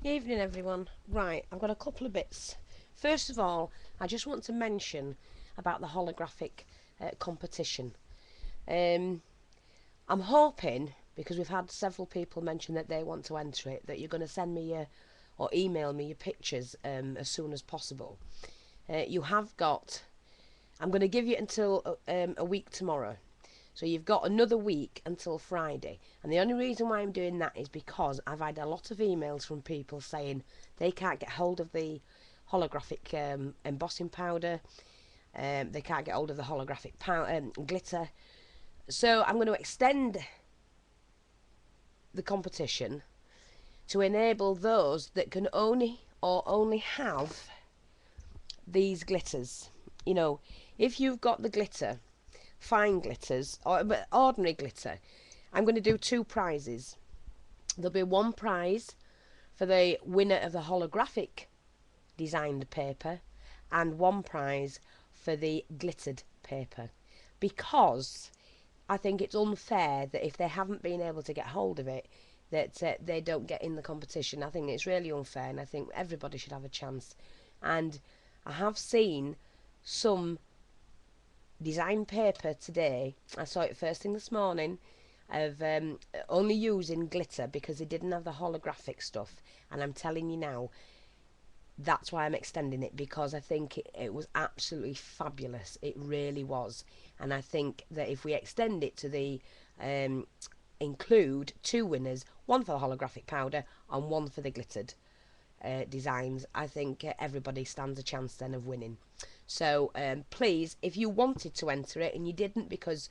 Evening everyone. Right, I've got a couple of bits. First of all, I just want to mention about the holographic competition. I'm hoping, because we've had several people mention that they want to enter it, that you're going to send me or email me your pictures as soon as possible. You have got, I'm going to give you until a week tomorrow. So you've got another week until Friday. And the only reason why I'm doing that is because I've had a lot of emails from people saying they can't get hold of the holographic embossing powder. They can't get hold of the holographic glitter. So I'm going to extend the competition to enable those that can only have these glitters. You know, if you've got the glitter, fine glitters or ordinary glitter, I'm going to do two prizes. There'll be one prize for the winner of the holographic designed paper and one prize for the glittered paper, because I think it's unfair that if they haven't been able to get hold of it, that they don't get in the competition. I think it's really unfair, and I think everybody should have a chance. And I have seen some design paper today, I saw it first thing this morning, of only using glitter because they didn't have the holographic stuff. And I'm telling you now, that's why I'm extending it, because I think it was absolutely fabulous. It really was. And I think that if we extend it to the include two winners, one for the holographic powder and one for the glittered designs, I think everybody stands a chance then of winning. So please, if you wanted to enter it and you didn't because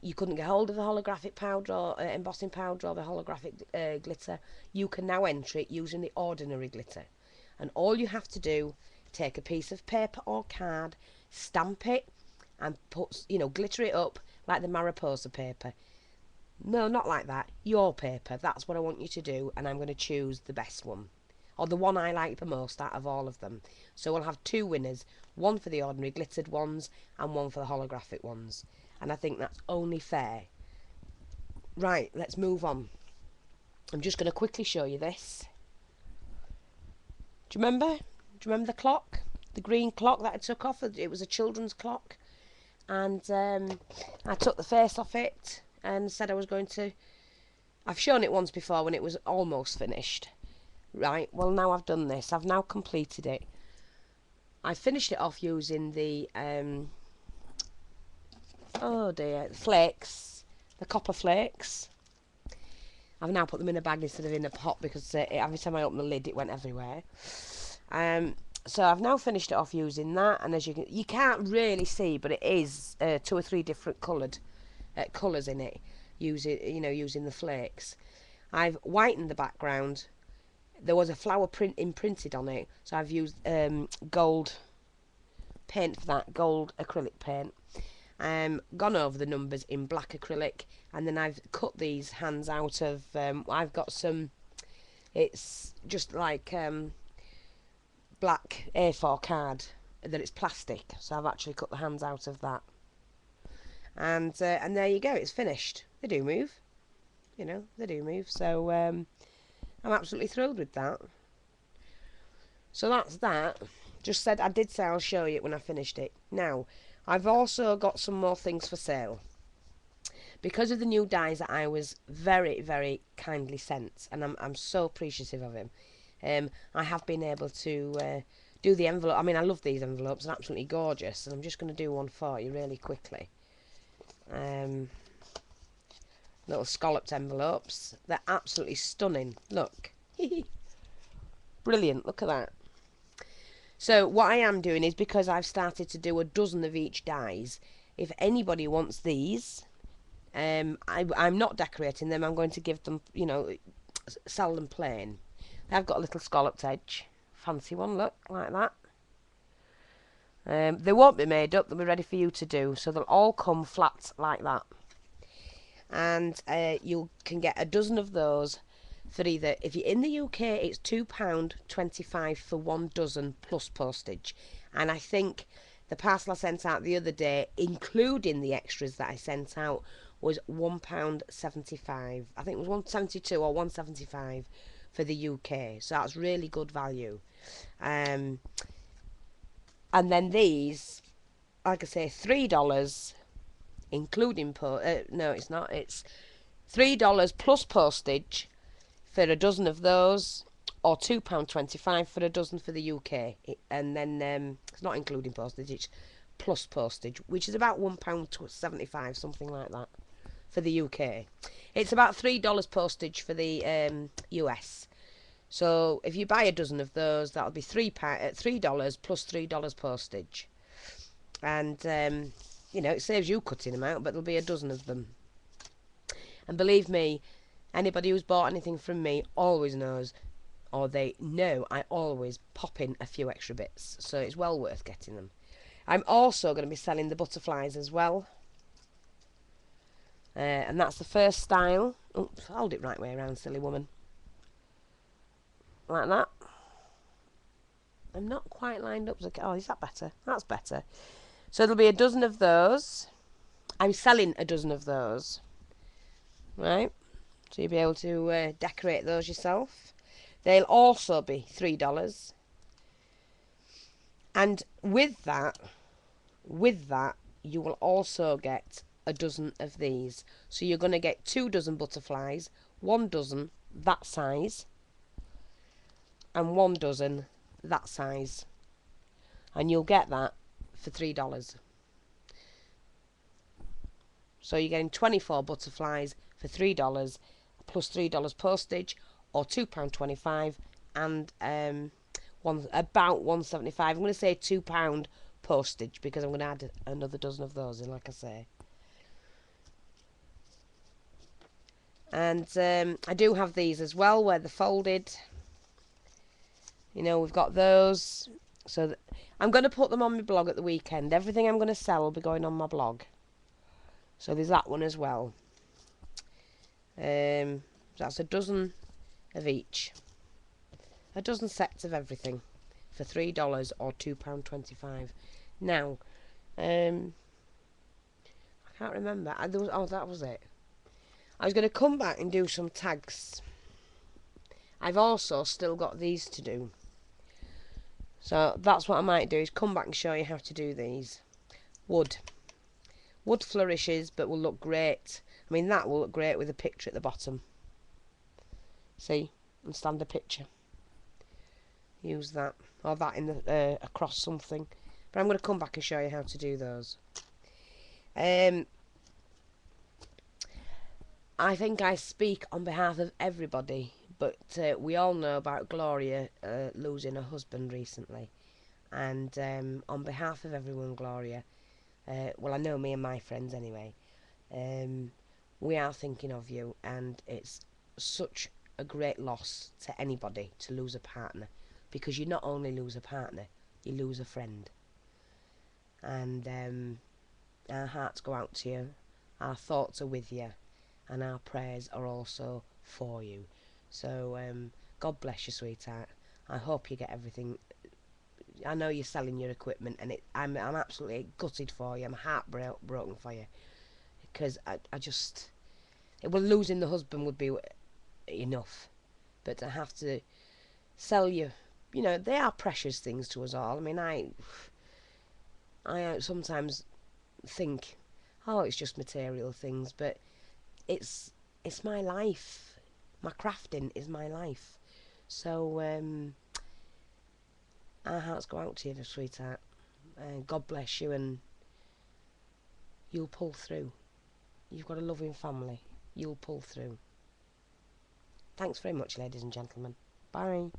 you couldn't get hold of the holographic powder or embossing powder or the holographic glitter, you can now enter it using the ordinary glitter. And all you have to do, take a piece of paper or card, stamp it and put, glitter it up like the Mariposa paper. No, not like that. Your paper. That's what I want you to do, and I'm going to choose the best one, or the one I like the most out of all of them. So we'll have two winners, one for the ordinary glittered ones and one for the holographic ones. And I think that's only fair. Right, let's move on. I'm just going to quickly show you this. Do you remember? Do you remember the clock? The green clock that I took off? It was a children's clock. And I took the face off it and said I was going to... I've shown it once before when it was almost finished. Right, well now I've done this. I've now completed it. I finished it off using the flakes, the copper flakes. I've now put them in a bag instead of in a pot because every time I opened the lid it went everywhere. So I've now finished it off using that, and as you can't really see, but it is 2 or 3 different colours in it, using the flakes. I've whitened the background. There was a flower print imprinted on it, so I've used gold paint for that, gold acrylic paint. Gone over the numbers in black acrylic, and then I've cut these hands out of, I've got some, it's just like black A4 card, that it's plastic, so I've actually cut the hands out of that. And there you go, it's finished. They do move, they do move, so I'm absolutely thrilled with that. So that's that. I did say I'll show you it when I finished it. Now, I've also got some more things for sale. Because of the new dies that I was very, very kindly sent, and I'm so appreciative of him, I have been able to do the envelope. I mean, I love these envelopes, they're absolutely gorgeous, and I'm just going to do one for you really quickly. Little scalloped envelopes. They're absolutely stunning. Look. Brilliant, look at that. So what I am doing is, because I've started to do a dozen of each dies, if anybody wants these, I'm not decorating them, I'm going to give them, sell them plain. They've got a little scalloped edge. Fancy one, look, like that. They won't be made up, they'll be ready for you to do, so they'll all come flat like that. And you can get a dozen of those for either, if you're in the UK, it's £2.25 for 1 dozen plus postage. And I think the parcel I sent out the other day, including the extras that I sent out, was £1.75. I think it was £1.72 or £1.75 for the UK, so that's really good value. And then these, like I say, $3, including no, it's not. It's $3 plus postage for a dozen of those, or £2.25 for a dozen for the UK. And then it's not including postage, it's plus postage, which is about £1.75, something like that, for the UK. It's about $3 postage for the US. So if you buy a dozen of those, that'll be $3 plus $3 postage. And it saves you cutting them out, but there'll be a dozen of them. And believe me, anybody who's bought anything from me always knows, or they know, I always pop in a few extra bits, so it's well worth getting them. I'm also going to be selling the butterflies as well, and that's the first style. Oops, hold it right way around, silly woman, like that. I'm not quite lined up. Oh, is that better? That's better. So there'll be a dozen of those. I'm selling a dozen of those, right? So you'll be able to decorate those yourself. They'll also be $3. And with that, you will also get a dozen of these. So you're going to get 2 dozen butterflies, 1 dozen that size, and 1 dozen that size. And you'll get that for $3. So you're getting 24 butterflies for $3 plus $3 postage, or £2.25, and about $1.75. I'm going to say £2 postage because I'm going to add another dozen of those in, like I say. And I do have these as well, where they're folded. We've got those. So I'm going to put them on my blog at the weekend. Everything I'm going to sell will be going on my blog. So there's that one as well. That's a dozen of each. A dozen sets of everything for $3 or £2.25. Now, I can't remember. That was it. I was going to come back and do some tags. I've also still got these to do. So that's what I might do, is come back and show you how to do these. Wood flourishes, but will look great. I mean, that will look great with a picture at the bottom. See? And stand a picture. Use that. Or that in the across something. But I'm going to come back and show you how to do those. I think I speak on behalf of everybody, but we all know about Gloria losing her husband recently. And on behalf of everyone, Gloria, well, I know me and my friends anyway, we are thinking of you, and it's such a great loss to anybody to lose a partner, because you not only lose a partner, you lose a friend. And our hearts go out to you, our thoughts are with you, and our prayers are also for you. So God bless you, sweetheart. I hope you get everything. I know you're selling your equipment, and I'm absolutely gutted for you. I'm heartbroken for you, because I just, losing the husband would be enough, but to have to sell you, they are precious things to us all. I mean, I sometimes think, oh, it's just material things, but it's my life. My crafting is my life. So our hearts go out to you, sweetheart. God bless you, and you'll pull through. You've got a loving family. You'll pull through. Thanks very much, ladies and gentlemen. Bye.